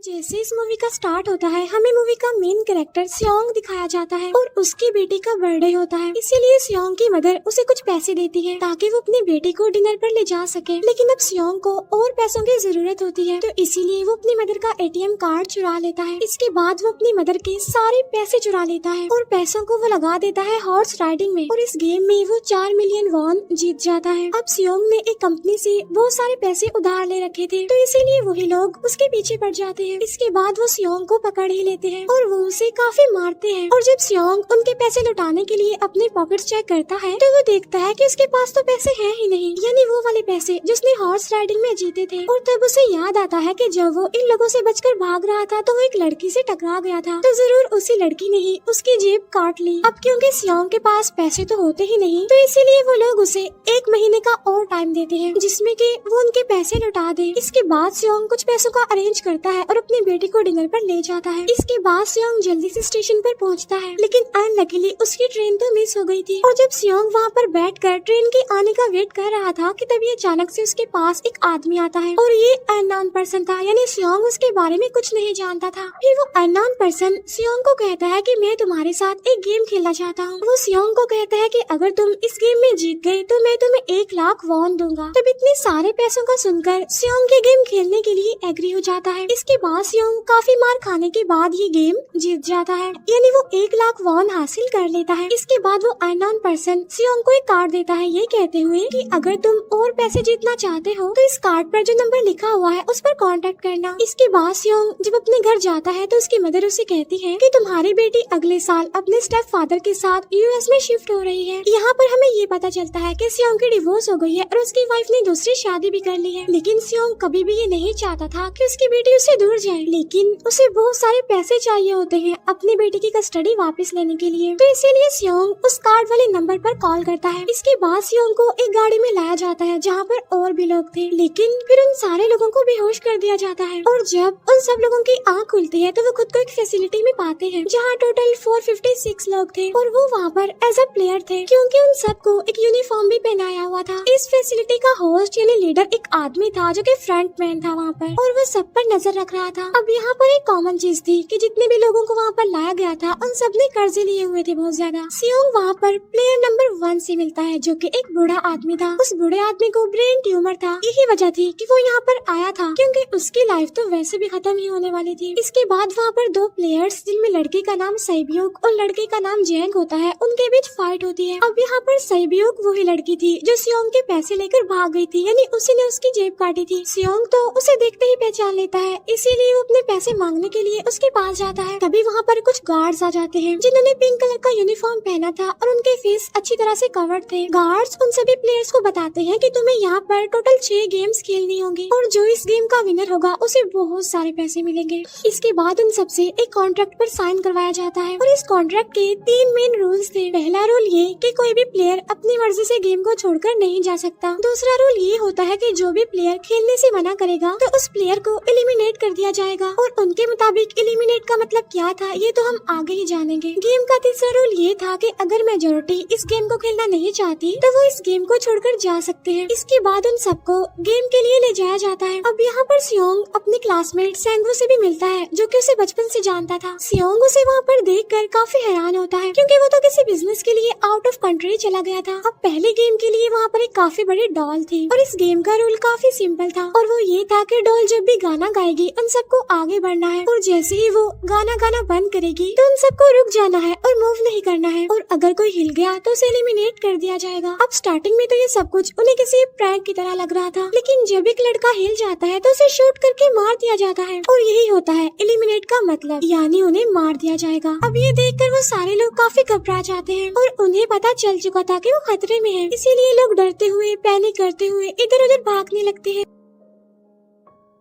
जैसे इस मूवी का स्टार्ट होता है हमें मूवी का मेन कैरेक्टर सियोंग दिखाया जाता है और उसकी बेटी का बर्थडे होता है। इसीलिए सियोंग की मदर उसे कुछ पैसे देती है ताकि वो अपनी बेटी को डिनर पर ले जा सके। लेकिन अब सियोंग को और पैसों की जरूरत होती है तो इसीलिए वो अपनी मदर का एटीएम कार्ड चुरा लेता है। इसके बाद वो अपनी मदर के सारे पैसे चुरा लेता है और पैसों को वो लगा देता है हॉर्स राइडिंग में और इस गेम में वो 4 मिलियन वॉन जीत जाता है। अब सियोंग ने एक कंपनी से बहुत सारे पैसे उधार ले रखे थे तो इसीलिए वही लोग उसके पीछे पड़ जाते हैं। इसके बाद वो सियोंग को पकड़ ही लेते हैं और वो उसे काफी मारते हैं। और जब सियोंग उनके पैसे लौटाने के लिए अपने पॉकेट्स चेक करता है तो वो देखता है कि उसके पास तो पैसे हैं ही नहीं, यानी वो वाले पैसे जिसने हॉर्स राइडिंग में जीते थे। और तब उसे याद आता है कि जब वो इन लोगों से बचकर भाग रहा था तो वो एक लड़की से टकरा गया था, तो जरूर उसी लड़की ने ही उसकी जेब काट ली। अब क्योंकि सियोंग के पास पैसे तो होते ही नहीं तो इसीलिए वो लोग उसे 1 महीने का और टाइम देते हैं जिसमें कि वो उनके पैसे लौटा दे। इसके बाद सियोंग कुछ पैसों का अरेंज करता है और अपनी बेटी को डिनर पर ले जाता है। इसके बाद सियोंग जल्दी से स्टेशन पर पहुंचता है लेकिन अनलकीली उसकी ट्रेन तो मिस हो गई थी। और जब सियोंग वहां पर बैठकर ट्रेन के आने का वेट कर रहा था कि तभी अचानक से उसके पास एक आदमी आता है और ये अननोन पर्सन था, यानी सियोंग उसके बारे में कुछ नहीं जानता था। फिर वो अननोन पर्सन सियोंग को कहता है कि मैं तुम्हारे साथ एक गेम खेलना चाहता हूँ। वो सियोंग को कहता है कि अगर तुम इस गेम में जीत गए तो मैं तुम्हें 1 लाख वॉन दूंगा। तब इतने सारे पैसों का सुनकर सियोंग के गेम खेलने के लिए एग्री हो जाता है। इसके बाद सियोंग काफी मार खाने के बाद ये गेम जीत जाता है, यानी वो 1 लाख वॉन हासिल कर लेता है। इसके बाद वो अननोन पर्सन सियोंग को एक कार्ड देता है ये कहते हुए कि अगर तुम और पैसे जीतना चाहते हो तो इस कार्ड पर जो नंबर लिखा हुआ है उस पर कांटेक्ट करना। इसके बाद सियोंग जब अपने घर जाता है तो उसकी मदर उसे कहती है कि तुम्हारी बेटी अगले साल अपने स्टेप फादर के साथ यूएस में शिफ्ट हो रही है। यहाँ पर हमें ये पता चलता है कि सियोंग की डिवोर्स हो गई है और उसकी वाइफ ने दूसरी शादी भी कर ली है। लेकिन सियोंग कभी भी ये नहीं चाहता था कि उसकी बेटी उससे दूर जाए, लेकिन उसे बहुत सारे पैसे चाहिए होते हैं अपनी बेटी की कस्टडी वापस लेने के लिए, तो इसीलिए सियोंग उस कार्ड वाले नंबर पर कॉल करता है। इसके बाद सियोंग को एक गाड़ी में लाया जाता है जहाँ पर और भी लोग थे, लेकिन फिर उन सारे लोगों को बेहोश कर दिया जाता है। और जब उन सब लोगों की आँख खुलती है तो वो खुद को एक फैसिलिटी में पाते हैं जहाँ टोटल 456 लोग थे और वो वहाँ पर एज अ प्लेयर थे क्योंकि उन सबको एक यूनिफॉर्म भी पहनाया हुआ था। इस फैसिलिटी का होस्ट यानी लीडर एक आदमी था जो कि फ्रंट मैन था वहाँ पर और वो सब पर नजर रख रहा था। अब यहाँ पर एक कॉमन चीज थी कि जितने भी लोगों को वहाँ पर लाया गया था उन सब ने कर्जे लिए हुए थे बहुत ज्यादा। सियोंग वहाँ पर प्लेयर नंबर 1 से मिलता है जो कि एक बूढ़ा आदमी था। उस बूढ़े आदमी को ब्रेन ट्यूमर था, यही वजह थी कि वो यहाँ पर आया था क्योंकि उसकी लाइफ तो वैसे भी खत्म ही होने वाली थी। इसके बाद वहाँ पर 2 प्लेयर्स जिनमें लड़के का नाम सैबियोक और लड़के का नाम जेंग होता है उनके बीच फाइट होती है। अब यहाँ पर सैबियोक वही लड़की थी जो सियोंग के पैसे लेकर भाग गई थी, यानी उसी ने उसकी जेब काटी थी। सियोंग तो उसे देखते ही पहचान लेता है, इसीलिए वो अपने पैसे मांगने के लिए उसके पास जाता है। तभी वहाँ पर कुछ गार्ड्स आ जाते हैं जिन्होंने पिंक कलर का यूनिफॉर्म पहना था और उनके फेस अच्छी तरह से कवर्ड थे। गार्ड्स उन सभी प्लेयर्स को बताते हैं कि तुम्हें यहाँ पर टोटल 6 गेम्स खेलनी होंगी और जो इस गेम का विनर होगा उसे बहुत सारे पैसे मिलेंगे। इसके बाद उन सबसे एक कॉन्ट्रैक्ट पर साइन करवाया जाता है और इस कॉन्ट्रैक्ट के 3 मेन रूल्स थे। पहला रूल ये कि कोई भी प्लेयर अपनी मर्जी से गेम को छोड़कर नहीं जा सकता। दूसरा रूल ये होता है कि जो भी प्लेयर खेलने से मना करेगा तो उस प्लेयर को एलिमिनेट कर दिया जाएगा और उनके मुताबिक एलिमिनेट का मतलब क्या था ये तो हम आगे ही जानेंगे। गेम का तीसरा रूल ये था कि अगर मेजोरिटी इस गेम को खेलना नहीं चाहती तो वो इस गेम को छोड़कर जा सकते हैं। इसके बाद उन सबको गेम के लिए ले जाया जाता है। अब यहाँ पर सियोंग अपने क्लासमेट सेंगवू से भी मिलता है जो कि उसे बचपन से जानता था। सियोंग उसे वहाँ पर देखकर काफी हैरान होता है क्योंकि वो तो किसी बिजनेस के लिए आउट ऑफ कंट्री चला गया था। अब पहले गेम के लिए वहाँ पर एक काफी बड़ी डॉल थी और इस गेम का रूल काफी सिंपल था और वो ये था कि डॉल जब भी गाना गाएगी उन सबको आगे बढ़ना है और जैसे ही वो गाना गाना बंद करेगी तो उन सबको रुक जाना है और मूव नहीं करना है और अगर कोई हिल गया तो उसे एलिमिनेट कर दिया जाएगा। अब स्टार्टिंग में तो ये सब कुछ उन्हें किसी प्रैंक की तरह लग रहा था, लेकिन जब एक लड़का हिल जाता है तो उसे शूट करके मार दिया जाता है और यही होता है एलिमिनेट का मतलब, यानी उन्हें मार दिया जाएगा। अब ये देखकर वो सारे लोग काफी घबरा जाते हैं और उन्हें पता चल चुका था कि वो खतरे में है, इसीलिए लोग डरते हुए पैनिक करते हुए इधर उधर भागने लगते हैं।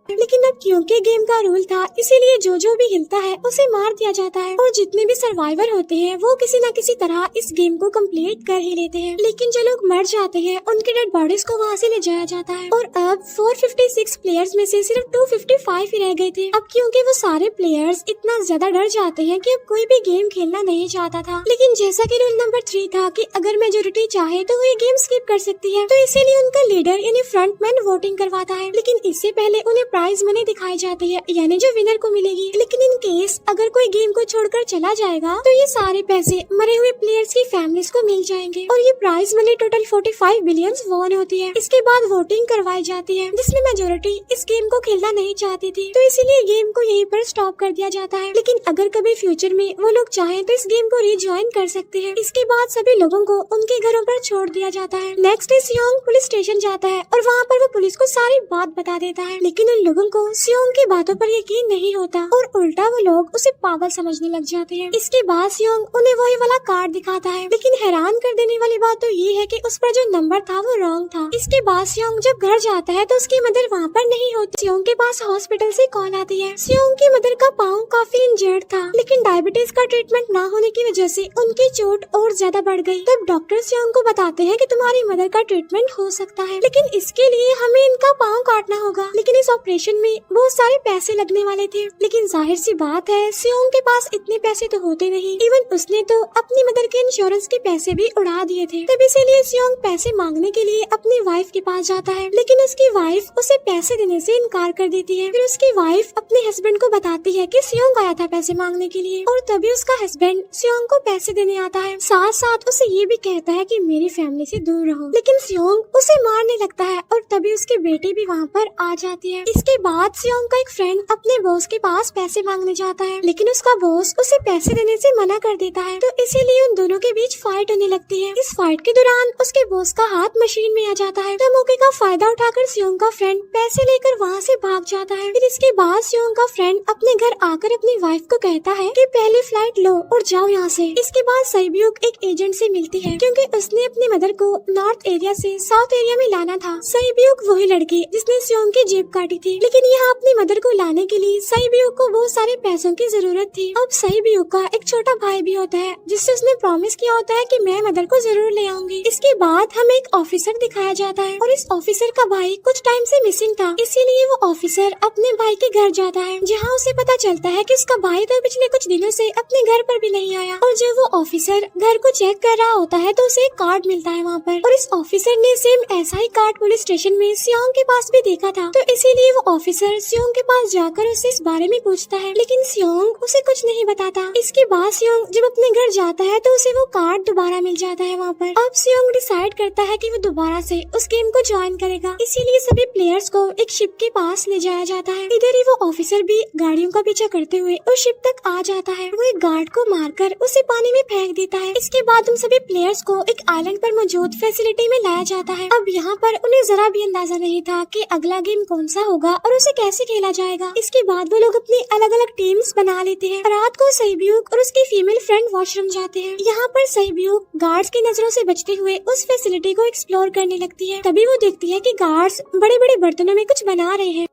लेकिन अब क्योंकि गेम का रूल था इसीलिए जो भी हिलता है उसे मार दिया जाता है और जितने भी सर्वाइवर होते हैं वो किसी न किसी तरह इस गेम को कंप्लीट कर ही लेते हैं। लेकिन जो लोग मर जाते हैं उनके डेड बॉडीज को वहाँ से ले जाया जाता है और अब 456 प्लेयर्स में से सिर्फ 255 ही रह गए थे। अब क्योंकि वो सारे प्लेयर्स इतना ज्यादा डर जाते हैं कि अब कोई भी गेम खेलना नहीं चाहता था। लेकिन जैसा कि रूल नंबर 3 था कि अगर मेजोरिटी चाहे तो वो ये गेम स्किप कर सकती है, तो इसीलिए उनका लीडर यानी फ्रंटमैन वोटिंग करवाता है। लेकिन इससे पहले उन्हें प्राइज मनी दिखाई जाती है, यानी जो विनर को मिलेगी। लेकिन इन केस अगर कोई गेम को छोड़कर चला जाएगा तो ये सारे पैसे मरे हुए प्लेयर्स की फैमिलीज को मिल जाएंगे। और ये prize money total 45 billion won होती है। इसके बाद वोटिंग करवाई जाती है, जिसमें मेजोरिटी इस गेम को खेलना नहीं चाहती थी, तो इसीलिए गेम को यहीं पर स्टॉप कर दिया जाता है। लेकिन अगर कभी फ्यूचर में वो लोग चाहें तो इस गेम को रिज्वाइन कर सकते हैं। इसके बाद सभी लोगों को उनके घरों पर छोड़ दिया जाता है। नेक्स्ट डे सियोंग पुलिस स्टेशन जाता है और वहाँ पर वो पुलिस को सारी बात बता देता है। लेकिन उन लोगों को सियोंग की बातों पर यकीन नहीं होता और उल्टा वो लोग उसे पागल समझने लग जाते हैं। इसके बाद सियोंग उन्हें वही वाला कार्ड दिखाता है, लेकिन हैरान कर देने वाली बात तो ये है कि उस पर जो नंबर था वो रॉन्ग था। इसके बाद सियोंग जब घर जाता है तो उसकी मदर वहाँ पर नहीं होती। सियोंग के पास हॉस्पिटल से कॉल आती है। सियोंग की मदर का पाँव काफी इंजर्ड था, लेकिन डायबिटीज का ट्रीटमेंट न होने की वजह से उनकी चोट और ज्यादा बढ़ गई। तब डॉक्टर सियोंग को बताते हैं कि तुम्हारी मदर का ट्रीटमेंट हो सकता है, लेकिन इसके लिए हमें इनका पाँव काटना होगा। लेकिन इस ऑपरेशन में बहुत सारे पैसे लगने वाले थे। लेकिन जाहिर सी बात है सियोंग के पास इतने पैसे तो होते नहीं। इवन उसने तो अपनी मदर के इंश्योरेंस के पैसे भी उड़ा दिए थे। तब इसीलिए सियोंग पैसे मांगने के लिए अपनी वाइफ के पास जाता है, लेकिन उसकी वाइफ उसे पैसे देने से इनकार कर देती है। फिर उसकी वाइफ अपने हस्बैंड को बताती है कि सियोंग आया था पैसे मांगने के लिए, और तभी उसका हस्बैंड सियोंग को पैसे देने आता है। साथ साथ उसे ये भी कहता है कि मेरी फैमिली से दूर रहो। लेकिन सियोंग उसे मारने लगता है और तभी उसकी बेटी भी वहाँ पर आ जाती है। इसके बाद सियोंग का एक फ्रेंड अपने बॉस के पास पैसे मांगने जाता है, लेकिन उसका बॉस उसे पैसे देने से मना कर देता है, तो इसीलिए उन दोनों के बीच फाइट होने लगती है। इस फाइट के दौरान उसके बॉस का हाथ मशीन में आ जाता है, तो मौके का फायदा उठाकर सियोंग का फ्रेंड पैसे लेकर वहाँ से भाग जाता है। फिर इसके बाद सियोंग का फ्रेंड अपने घर आकर अपनी वाइफ को कहता है कि पहले फ्लाइट लो और जाओ यहाँ से। इसके बाद सईब्यूक एक एजेंट से मिलती है, क्योंकि उसने अपनी मदर को नॉर्थ एरिया से साउथ एरिया में लाना था। सईब्यूक वही लड़की जिसने सियोंग की जेब काटी थी, लेकिन यहाँ अपनी मदर को लाने के लिए सईब्यूक को बहुत सारे पैसों की जरूरत थी। अब सईब्यूक का एक छोटा भाई भी होता है, जिससे उसने प्रॉमिस किया होता है कि मैं मदर को जरूर ले आऊंगी। इसके बाद हमें एक ऑफिसर दिखाया जाता है, और इस ऑफिसर का भाई कुछ टाइम से मिसिंग था, इसीलिए वो ऑफिसर अपने भाई के घर जाता है, जहाँ उसे पता चलता है कि उसका भाई तो पिछले कुछ दिनों से अपने घर पर भी नहीं आया। और जब वो ऑफिसर घर को चेक कर रहा होता है तो उसे एक कार्ड मिलता है वहाँ पर, और इस ऑफिसर ने सेम ऐसा ही कार्ड पुलिस स्टेशन में सियोंग के पास भी देखा था, तो इसीलिए वो ऑफिसर सियोंग के पास जाकर उससे इस बारे में पूछता है, लेकिन सियोंग उसे कुछ नहीं बताता। इसके बाद सियोंग जब अपने घर जाता है तो उसे वो कार्ड दोबारा मिल जाता है वहाँ पर। अब सियोंग डिसाइड करता है कि वो दोबारा से उस गेम को ज्वाइन करेगा, इसीलिए सभी प्लेयर्स को एक शिप के पास ले जाया जाता है। इधर ही वो ऑफिसर भी गाड़ियों का पीछा करते हुए उस शिप तक आ जाता है। वो एक गार्ड को मारकर उसे पानी में फेंक देता है। इसके बाद उन सभी प्लेयर्स को एक आइलैंड पर मौजूद फैसिलिटी में लाया जाता है। अब यहाँ पर उन्हें जरा भी अंदाजा नहीं था कि अगला गेम कौन सा होगा और उसे कैसे खेला जाएगा। इसके बाद वो लोग अपनी अलग अलग टीम्स बना लेते हैं। रात को सईब्यूक और उसकी फीमेल फ्रेंड वॉशरूम जाते हैं। यहाँ पर सईब्यूक गार्ड्स की नजरों से बचते हुए उस फैसिलिटी को एक्सप्लोर करने लगती है। तभी वो देखती है कि गार्ड्स बड़े बड़े बर्तनों में कुछ बना रहे हैं,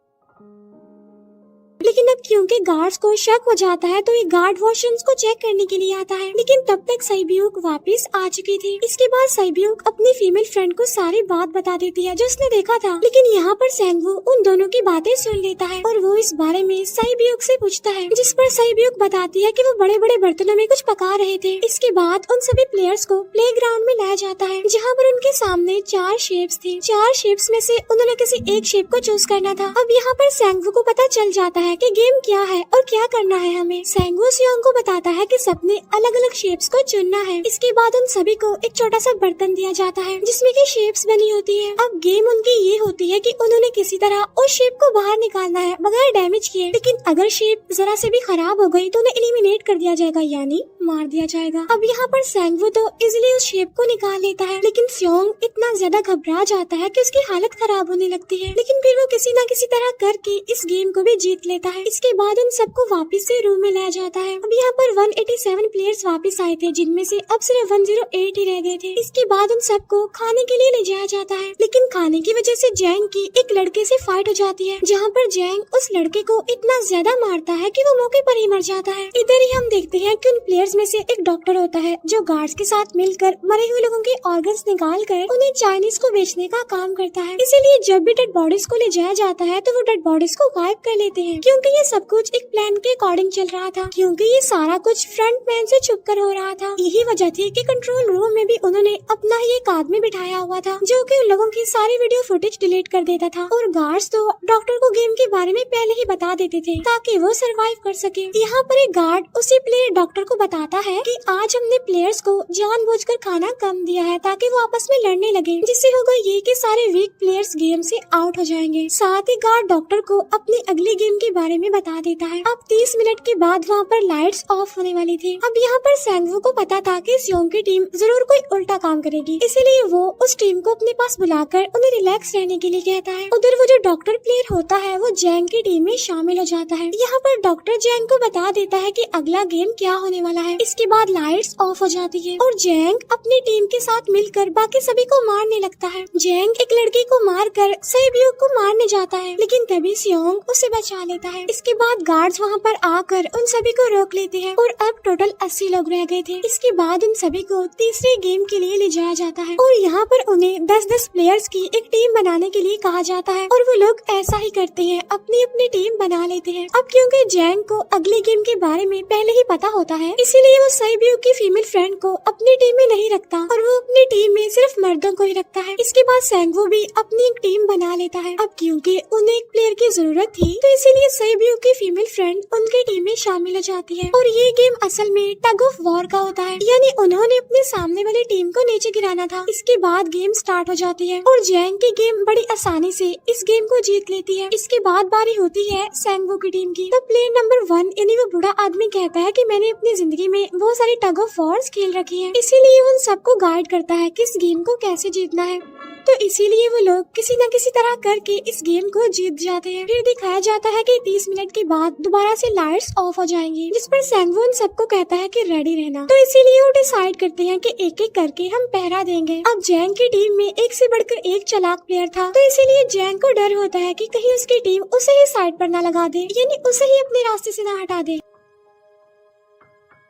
लेकिन अब क्योंकि गार्ड्स को शक हो जाता है तो ये गार्ड वॉशरूम्स को चेक करने के लिए आता है। लेकिन तब तक सईब्यूक वापस आ चुकी थी। इसके बाद सईब्यूक अपनी फीमेल फ्रेंड को सारी बात बता देती है जो उसने देखा था, लेकिन यहाँ पर सेंगवू उन दोनों की बातें सुन लेता है और वो इस बारे में सईब्यूक से पूछता है, जिस पर सईब्यूक बताती है कि वो बड़े बड़े बर्तनों में कुछ पका रहे थे। इसके बाद उन सभी प्लेयर्स को प्ले ग्राउंड में लाया जाता है, जहाँ पर उनके सामने 4 शेप्स थी। 4 शेप्स में से उन्होंने किसी एक शेप को चूज करना था। अब यहाँ पर सेंगवू को पता चल जाता है कि गेम क्या है और क्या करना है हमें। सेंगवू सियोंग को बताता है कि सबने अलग अलग शेप्स को चुनना है। इसके बाद उन सभी को एक छोटा सा बर्तन दिया जाता है जिसमें की शेप्स बनी होती है। अब गेम उनकी ये होती है कि उन्होंने किसी तरह उस शेप को बाहर निकालना है बगैर डैमेज किए, लेकिन अगर शेप जरा से भी खराब हो गई तो उन्हें एलिमिनेट कर दिया जाएगा, यानी मार दिया जाएगा। अब यहाँ पर सेंगवू तो इजिली उस शेप को निकाल लेता है, लेकिन सियोंग इतना ज्यादा घबरा जाता है कि उसकी हालत खराब होने लगती है। लेकिन फिर वो किसी न किसी तरह करके इस गेम को भी जीत लेता है। इसके बाद उन सबको वापस से रूम में लाया जाता है। अब यहाँ पर 187 प्लेयर्स वापस आए थे, जिनमें से अब सिर्फ 108 ही रह गए थे। इसके बाद उन सबको खाने के लिए ले जाया जाता है, लेकिन खाने की वजह से जैंग की एक लड़के से फाइट हो जाती है, जहाँ पर जैंग उस लड़के को इतना ज्यादा मारता है कि वो मौके पर ही मर जाता है। इधर ही हम देखते हैं कि उन प्लेयर्स में से एक डॉक्टर होता है जो गार्ड्स के साथ मिलकर मरे हुए लोगों के ऑर्गन्स निकाल कर उन्हें चाइनीज को बेचने का काम करता है। इसीलिए जब भी डेड बॉडीज को ले जाया जाता है तो वो डेड बॉडीज को गायब कर लेते हैं, क्योंकि ये सब कुछ एक प्लान के अकॉर्डिंग चल रहा था, क्योंकि ये सारा कुछ फ्रंटमैन से छुपकर हो रहा था। यही वजह थी कि कंट्रोल रूम में भी उन्होंने अपना ही एक आदमी बिठाया हुआ था जो कि उन लोगों की सारी वीडियो फुटेज डिलीट कर देता था, और गार्ड्स तो डॉक्टर को गेम के बारे में पहले ही बता देते थे ताकि वो सरवाइव कर सके। यहाँ पर एक गार्ड उसी प्लेयर डॉक्टर को बताता है कि आज हमने प्लेयर्स को जानबूझकर खाना कम दिया है ताकि वो आपस में लड़ने लगे, जिससे होगा ये कि सारे वीक प्लेयर्स गेम से आउट हो जाएंगे। साथ ही गार्ड डॉक्टर को अपनी अगली गेम के बारे में बता देता है। अब 30 मिनट के बाद वहाँ पर लाइट्स ऑफ होने वाली थी। अब यहाँ पर सैंगवू को पता था कि सियोंग की टीम जरूर कोई उल्टा काम करेगी, इसीलिए वो उस टीम को अपने पास बुलाकर उन्हें रिलैक्स रहने के लिए कहता है। उधर वो जो डॉक्टर प्लेयर होता है वो जैंग की टीम में शामिल हो जाता है। यहाँ पर डॉक्टर जैंग को बता देता है कि अगला गेम क्या होने वाला है। इसके बाद लाइट्स ऑफ हो जाती है और जैंग अपनी टीम के साथ मिलकर बाकी सभी को मारने लगता है। जैंग एक लड़के को मारकर सेबियो को मारने जाता है, लेकिन तभी सियोंग उसे बचा लेता है। इसके बाद गार्ड्स वहाँ पर आकर उन सभी को रोक लेते हैं और अब टोटल 80 लोग रह गए थे। इसके बाद उन सभी को तीसरे गेम के लिए ले जाया जाता है और यहाँ पर उन्हें 10-10 प्लेयर्स की एक टीम बनाने के लिए कहा जाता है और वो लोग ऐसा ही करते हैं, अपनी अपनी टीम बना लेते हैं। अब क्योंकि जैंग को अगले गेम के बारे में पहले ही पता होता है, इसीलिए वो सेबियो की फीमेल फ्रेंड को अपनी टीम में नहीं रखता और वो अपनी टीम में सिर्फ मर्दों को ही रखता है। इसके बाद सैंगवू भी अपनी एक टीम बना लेता है। अब क्योंकि उन्हें एक प्लेयर की जरूरत थी तो इसीलिए सेबियो की फीमेल फ्रेंड उनकी टीम में शामिल हो जाती है और ये गेम असल में टग ऑफ वॉर का होता है, यानी उन्होंने अपने सामने वाली टीम को नीचे गिराना था। इसके बाद गेम स्टार्ट हो जाती है और जैंग की गेम बड़ी आसानी से इस गेम को जीत लेती है। इसके बाद बारी होती है सैंगवू की टीम की। तो प्लेयर नंबर 1 यानी वो बूढ़ा आदमी कहता है कि मैंने अपनी जिंदगी में बहुत सारी टग ऑफ वॉर्स खेल रखी है, इसीलिए उन सबको गाइड करता है कि इस गेम को कैसे जीतना है। तो इसीलिए वो लोग किसी न किसी तरह करके इस गेम को जीत जाते हैं। फिर दिखाया जाता है कि 30 मिनट के बाद दोबारा से लाइट्स ऑफ हो जाएंगी, जिस पर सैंगवू उन सबको कहता है कि रेडी रहना। तो इसीलिए वो डिसाइड करते हैं कि एक एक करके हम पहरा देंगे। अब जैंग की टीम में एक से बढ़कर एक चालाक प्लेयर था, तो इसीलिए जैंग को डर होता है कि कहीं उसकी टीम उसे ही साइड पर न लगा दे, यानी उसे ही अपने रास्ते से न हटा दे।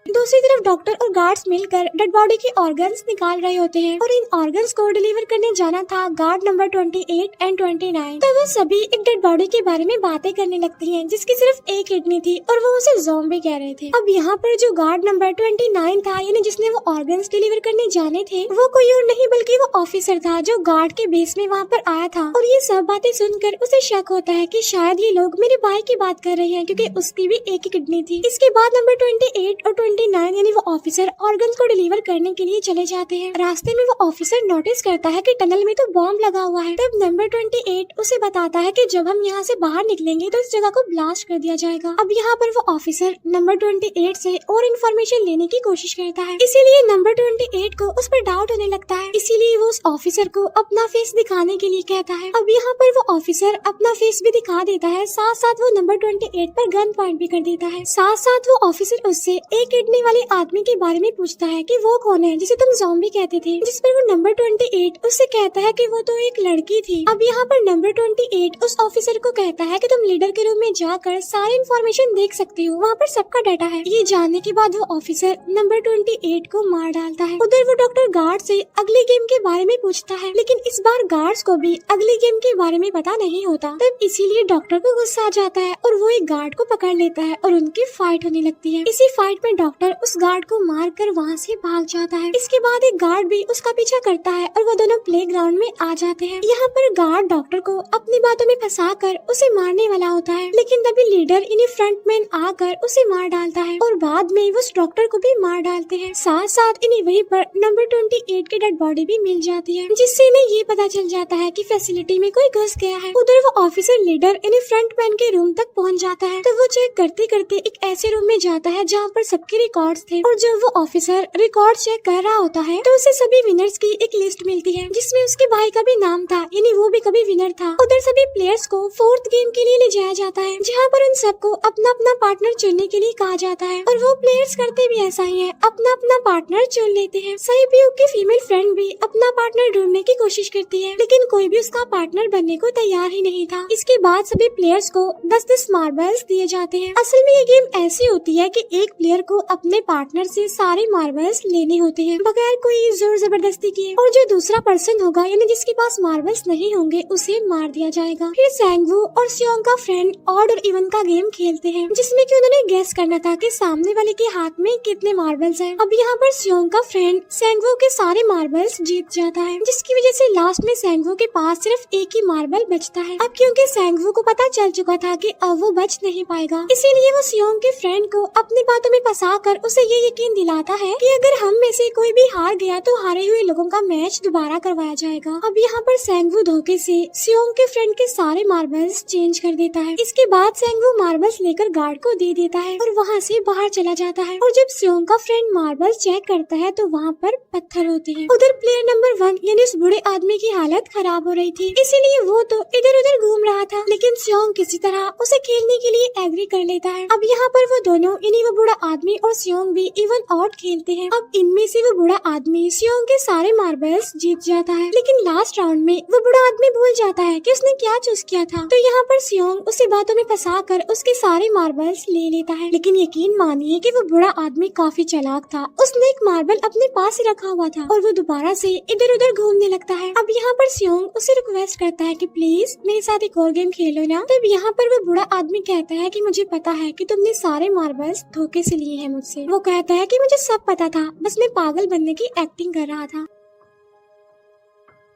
दूसरी तरफ डॉक्टर और गार्ड्स मिलकर डेड बॉडी के ऑर्गन्स निकाल रहे होते हैं और इन ऑर्गन्स को डिलीवर करने जाना था गार्ड नंबर 28 एंड 29। तो वो सभी एक डेड बॉडी के बारे में बातें करने लगती हैं जिसकी सिर्फ एक किडनी थी और वो उसे ज़ॉम्बी कह रहे थे। अब यहाँ पर जो गार्ड नंबर 29 था, यानी जिसने वो ऑर्गन्स डिलीवर करने जाने थे, वो कोई और नहीं बल्कि वो ऑफिसर था जो गार्ड के बेस में वहाँ पर आया था। और ये सब बातें सुनकर उसे शक होता है कि शायद ये लोग मेरे भाई की बात कर रहे हैं, क्योंकि उसकी भी एक ही किडनी थी। इसके बाद नंबर 28 और 29 यानी वो ऑफिसर ऑर्गन्स को डिलीवर करने के लिए चले जाते हैं। रास्ते में वो ऑफिसर नोटिस करता है कि टनल में तो बॉम्ब लगा हुआ है। तब नंबर 28 उसे बताता है कि जब हम यहाँ से बाहर निकलेंगे तो इस जगह को ब्लास्ट कर दिया जाएगा। अब यहाँ पर वो ऑफिसर नंबर 28 से और इन्फॉर्मेशन लेने की कोशिश करता है, इसीलिए नंबर 28 को उस पर डाउट होने लगता है। इसीलिए वो उस ऑफिसर को अपना फेस दिखाने के लिए कहता है। अब यहाँ पर वो ऑफिसर अपना फेस भी दिखा देता है, साथ साथ वो नंबर 28 पर गन पॉइंट भी कर देता है। साथ साथ वो ऑफिसर उससे एक किडनी वाले आदमी के बारे में पूछता है कि वो कौन है जिसे तुम ज़ॉम्बी कहते थे, जिस पर वो नंबर 28 उससे कहता है कि वो तो एक लड़की थी। अब यहाँ पर नंबर 28 उस ऑफिसर को कहता है कि तुम लीडर के रूम में जाकर सारी इन्फॉर्मेशन देख सकते हो, वहाँ पर सबका डाटा है। ये जानने के बाद वो ऑफिसर नंबर 28 को मार डालता है। उधर वो डॉक्टर गार्ड से अगले गेम के बारे में पूछता है, लेकिन इस बार गार्ड्स को भी अगले गेम के बारे में पता नहीं होता। तब इसीलिए डॉक्टर को गुस्सा आ जाता है और वो एक गार्ड को पकड़ लेता है और उनकी फाइट होने लगती है। इसी फाइट में डॉक्टर उस गार्ड को मारकर वहाँ से भाग जाता है। इसके बाद एक गार्ड भी उसका पीछा करता है और वो दोनों प्लेग्राउंड में आ जाते हैं। यहाँ पर गार्ड डॉक्टर को अपनी बातों में फंसाकर उसे मारने वाला होता है, लेकिन तभी लीडर इन्हीं फ्रंटमैन आकर उसे मार डालता है और बाद में वो उस डॉक्टर को भी मार डालते हैं। साथ साथ इन्हीं वहीं पर नंबर 28 की डेड बॉडी भी मिल जाती है, जिससे इन्हें ये पता चल जाता है कि फैसिलिटी में कोई घुस गया है। उधर वो ऑफिसर लीडर इन्हीं फ्रंटमैन के रूम तक पहुँच जाता है। तो वो चेक करते करते एक ऐसे रूम में जाता है जहाँ पर सबके रिकॉर्ड्स थे, और जब वो ऑफिसर रिकॉर्ड चेक कर रहा होता है तो उसे सभी विनर्स की एक लिस्ट मिलती है, जिसमें उसके भाई का भी नाम था, यानी वो भी कभी विनर था। उधर सभी प्लेयर्स को 4th गेम के लिए ले जाया जाता है, जहाँ पर उन सबको अपना अपना पार्टनर चुनने के लिए कहा जाता है, और वो प्लेयर्स करते भी ऐसा ही है, अपना अपना पार्टनर चुन लेते हैं। सेबियो की फीमेल फ्रेंड भी अपना पार्टनर ढूंढने की कोशिश करती है, लेकिन कोई भी उसका पार्टनर बनने को तैयार ही नहीं था। इसके बाद सभी प्लेयर्स को 10-10 मार्बल्स दिए जाते हैं। असल में ये गेम ऐसी होती है कि एक प्लेयर को अपने पार्टनर से सारे मार्बल्स लेने होते हैं बगैर कोई जोर जबरदस्ती किए, और जो दूसरा पर्सन होगा यानी जिसके पास मार्बल्स नहीं होंगे उसे मार दिया जाएगा। फिर सैंगवू और सियोंग का फ्रेंड ऑड और इवन का गेम खेलते हैं जिसमें कि उन्होंने गेस करना था कि सामने वाले के हाथ में कितने मार्बल्स हैं। अब यहाँ पर सियोंग का फ्रेंड सैंगवू के सारे मार्बल्स जीत जाता है, जिसकी वजह से लास्ट में सैंगवू के पास सिर्फ एक ही मार्बल बचता है। अब क्योंकि सैंगवू को पता चल चुका था कि अब वो बच नहीं पाएगा, इसीलिए वो सियोंग के फ्रेंड को अपनी बातों में फंसा कर उसे ये यकीन दिलाता है कि अगर हम में से कोई भी हार गया तो हारे हुए लोगों का मैच दोबारा करवाया जाएगा। अब यहाँ पर सैंगवू धोखे से सियोंग के फ्रेंड के सारे मार्बल्स चेंज कर देता है। इसके बाद सैंगवू मार्बल्स लेकर गार्ड को दे देता है और वहाँ से बाहर चला जाता है। और जब सियोंग का फ्रेंड मार्बल्स चेक करता है तो वहाँ पर पत्थर होते हैं। उधर प्लेयर नंबर 1 यानी उस बूढ़े आदमी की हालत खराब हो रही थी, इसीलिए वो तो इधर उधर घूम रहा था, लेकिन सियोंग किसी तरह उसे खेलने के लिए एग्री कर लेता है। अब यहाँ पर वो दोनों यानी वो बूढ़ा आदमी और सियोंग भी इवन आउट खेलते हैं। अब इनमें से वो बूढ़ा आदमी सियोंग के सारे मार्बल्स जीत जाता है, लेकिन लास्ट राउंड में वो बूढ़ा आदमी भूल जाता है कि उसने क्या चूज किया था। तो यहाँ पर सियोंग उसे बातों में फंसा कर उसके सारे मार्बल्स ले लेता है, लेकिन यकीन मानिए कि वो बूढ़ा आदमी काफी चालाक था। उसने एक मार्बल अपने पास ही रखा हुआ था और वो दोबारा से इधर उधर घूमने लगता है। अब यहाँ पर सियोंग उसे रिक्वेस्ट करता है कि प्लीज मेरे साथ एक और गेम खेलो ना। तब यहाँ पर वो बूढ़ा आदमी कहता है कि मुझे पता है कि तुमने सारे मार्बल्स धोखे से लिए हैं मुझसे। वो कहता है कि मुझे सब पता था, बस मैं पागल बनने की एक्टिंग कर रहा था।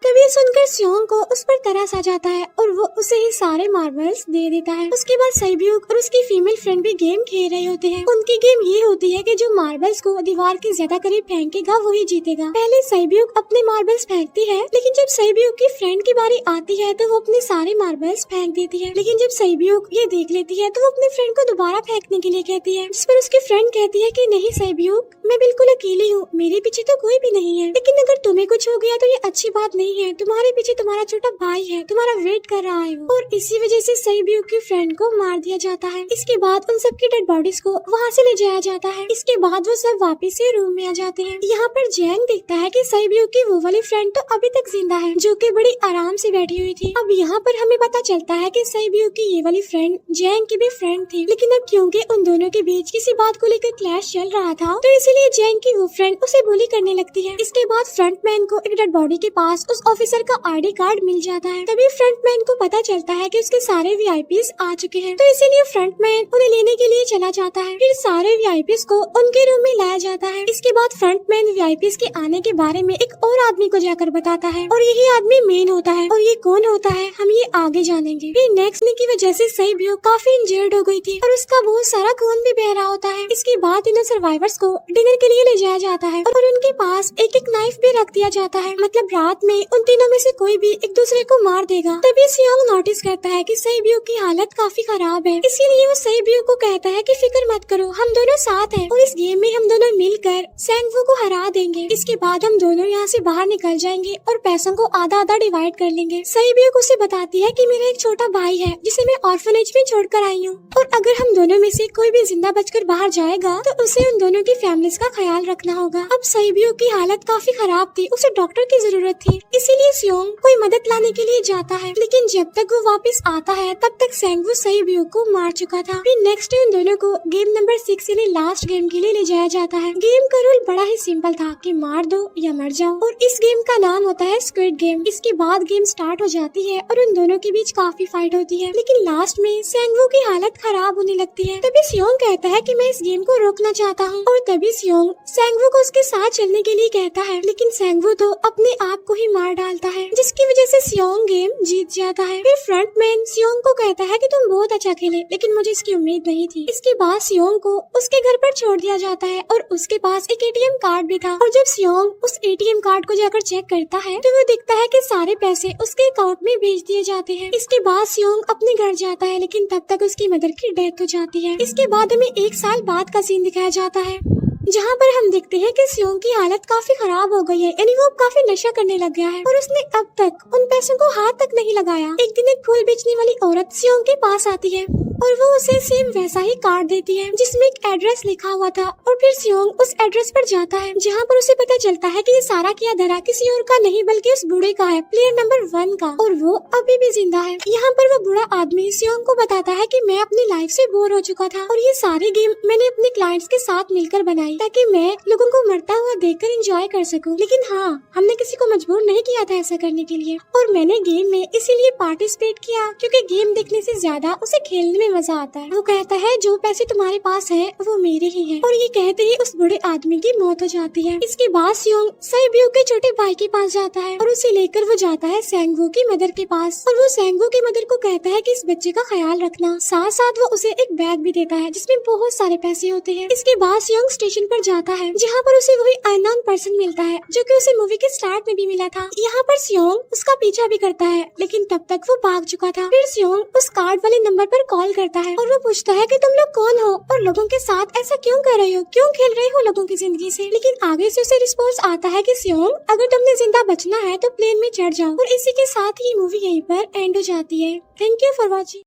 तभी सुनकर सियोंग को उस पर तरस आ जाता है और वो उसे ही सारे मार्बल्स दे देता है। उसके बाद सैब्यूक और उसकी फीमेल फ्रेंड भी गेम खेल रहे होते हैं। उनकी गेम ये होती है कि जो मार्बल्स को दीवार के ज्यादा करीब फेंकेगा वही जीतेगा। पहले सैब्यूक अपने मार्बल्स फेंकती है, लेकिन जब सैब्यूक की फ्रेंड की बारी आती है तो वो अपने सारे मार्बल्स फेंक देती है। लेकिन जब सैब्यूक ये देख लेती है तो वो अपने फ्रेंड को दोबारा फेंकने के लिए कहती है, जिस पर उसकी फ्रेंड कहती है कि नहीं सैब्यूक, मैं बिल्कुल अकेली हूँ, मेरे पीछे तो कोई भी नहीं है, लेकिन अगर तुम्हें कुछ हो गया तो ये अच्छी बात नहीं है, तुम्हारे पीछे तुम्हारा छोटा भाई है, तुम्हारा वेट कर रहा है वो। और इसी वजह से सैब्यूक की फ्रेंड को मार दिया जाता है। इसके बाद उन सबकी डेड बॉडीज को वहाँ से ले जाया जाता है। इसके बाद वो सब वापस से रूम में आ जाते हैं। यहाँ पर जैंग देखता है कि सैब्यूक की वो वाली फ्रेंड तो अभी तक जिंदा है, जो कि बड़ी आराम से बैठी हुई थी। अब यहाँ पर हमें पता चलता है कि सैब्यूक की ये वाली फ्रेंड जैंग की भी फ्रेंड थी, लेकिन अब क्योंकि उन दोनों के बीच किसी बात को लेकर क्लैश चल रहा था तो इसीलिए जैंग की वो फ्रेंड उसे बुली करने लगती है। इसके बाद फ्रंटमैन को एक डेड बॉडी के पास उस ऑफिसर का आईडी कार्ड मिल जाता है। तभी फ्रंटमैन को पता चलता है कि उसके सारे वीआईपीज आ चुके हैं, तो इसीलिए फ्रंटमैन उन्हें लेने के लिए चला जाता है। फिर सारे वीआईपीज को उनके रूम में लाया जाता है। इसके बाद फ्रंटमैन वीआईपीज के आने के बारे में एक और आदमी को जाकर बताता है और यही आदमी मेन होता है। और ये कौन होता है हम ये आगे जानेंगे। फिर नेक्स्ट डे की वजह से सैब्यूक काफी इंजर्ड हो गई थी और उसका बहुत सारा खून भी बह रहा होता है। इसके बाद इन सर्वाइवर्स को डिनर के लिए ले जाया जाता है और उनके पास एक एक नाइफ भी रख दिया जाता है, मतलब रात में उन तीनों में से कोई भी एक दूसरे को मार देगा। तभी सियोंग नोटिस करता है कि सैब्यूक की हालत काफी खराब है, इसीलिए वो सैब्यूक को कहता है कि फिक्र मत करो, हम दोनों साथ हैं और इस गेम में हम दोनों मिलकर सैंगवू को हरा देंगे। इसके बाद हम दोनों यहाँ से बाहर निकल जाएंगे और पैसों को आधा आधा डिवाइड कर लेंगे। सैब्यूक उसे बताती है कि मेरा एक छोटा भाई है जिसे मैं ऑर्फनेज में छोड़कर आई हूँ, और अगर हम दोनों में से कोई भी जिंदा बचकर बाहर जाएगा तो उसे उन दोनों की फैमिलीज का ख्याल रखना होगा। अब सैब्यूक की हालत काफी खराब थी, उसे डॉक्टर की जरूरत थी, इसीलिए सियोंग कोई मदद लाने के लिए जाता है, लेकिन जब तक वो वापस आता है तब तक सैंगवू सैब्यूक को मार चुका था। फिर नेक्स्ट डे उन दोनों को गेम नंबर 6 यानी लास्ट गेम के लिए ले जाया जाता है। गेम का रूल बड़ा ही सिंपल था कि मार दो या मर जाओ, और इस गेम का नाम होता है स्क्विड गेम। इसके बाद गेम स्टार्ट हो जाती है और उन दोनों के बीच काफी फाइट होती है, लेकिन लास्ट में सैंगवू की हालत खराब होने लगती है। तभी सियोंग कहता है कि मैं इस गेम को रोकना चाहता हूँ, और तभी सियोंग सैंगवू को उसके साथ चलने के लिए कहता है, लेकिन सैंगवू तो अपने आप को ही मार डालता है, जिसकी वजह से सियोंग गेम जीत जाता है। फिर फ्रंटमैन सियोंग को कहता है कि तुम बहुत अच्छा खेले, लेकिन मुझे इसकी उम्मीद नहीं थी। इसके बाद सियोंग को उसके घर पर छोड़ दिया जाता है और उसके पास एक एटीएम कार्ड भी था, और जब सियोंग उस एटीएम कार्ड को जाकर चेक करता है तो वो दिखता है कि सारे पैसे उसके अकाउंट में भेज दिए जाते हैं। इसके बाद सियोंग अपने घर जाता है, लेकिन तब तक उसकी मदर की डेथ हो जाती है। इसके बाद हमें 1 साल बाद का सीन दिखाया जाता है, जहाँ पर हम देखते हैं कि सियोंग की हालत काफी खराब हो गई है, यानी वो काफी नशा करने लग गया है और उसने अब तक उन पैसों को हाथ तक नहीं लगाया। एक दिन एक फूल बेचने वाली औरत सियोंग के पास आती है और वो उसे सेम वैसा ही कार्ड देती है जिसमें एक एड्रेस लिखा हुआ था। और फिर सियोंग उस एड्रेस पर जाता है जहाँ पर उसे पता चलता है कि ये सारा किया धरा किसी और का नहीं बल्कि उस बूढ़े का है, प्लेयर नंबर 1 का, और वो अभी भी जिंदा है। यहाँ पर वो बूढ़ा आदमी सियोंग को बताता है कि मैं अपनी लाइफ से बोर हो चुका था और ये सारी गेम मैंने अपने क्लाइंट्स के साथ मिलकर बनाई ताकि मैं लोगों को मरता हुआ देखकर एंजॉय कर सकूं। लेकिन हाँ, हमने किसी को मजबूर नहीं किया था ऐसा करने के लिए, और मैंने गेम में इसीलिए पार्टिसिपेट किया क्योंकि गेम देखने से ज्यादा उसे खेलने में मजा आता है। वो कहता है जो पैसे तुम्हारे पास है वो मेरे ही है, और ये कहते ही उस बूढ़े आदमी की मौत हो जाती है। इसके बाद सियोंग साइब्यू के छोटे भाई के पास जाता है और उसे लेकर वो जाता है सेंगवू की मदर के पास, और वो सेंगवू की मदर को कहता है कि इस बच्चे का ख्याल रखना। साथ साथ वो उसे एक बैग भी देता है जिसमें बहुत सारे पैसे होते हैं। इसके बाद सियोंग स्टेशन पर जाता है जहाँ पर उसे वही अननोन पर्सन मिलता है जो कि उसे मूवी के स्टार्ट में भी मिला था। यहाँ पर सियोंग उसका पीछा भी करता है लेकिन तब तक वो भाग चुका था। फिर सियोंग उस कार्ड वाले नंबर पर कॉल करता है और वो पूछता है कि तुम लोग कौन हो और लोगों के साथ ऐसा क्यों कर रहे हो, क्यों खेल रहे हो लोगों की जिंदगी से। लेकिन आगे से उसे रिस्पॉन्स आता है कि सियोंग अगर तुमने जिंदा बचना है तो प्लेन में चढ़ जाओ। और इसी के साथ ही मूवी यहीं पर एंड हो जाती है। Thank you for watching.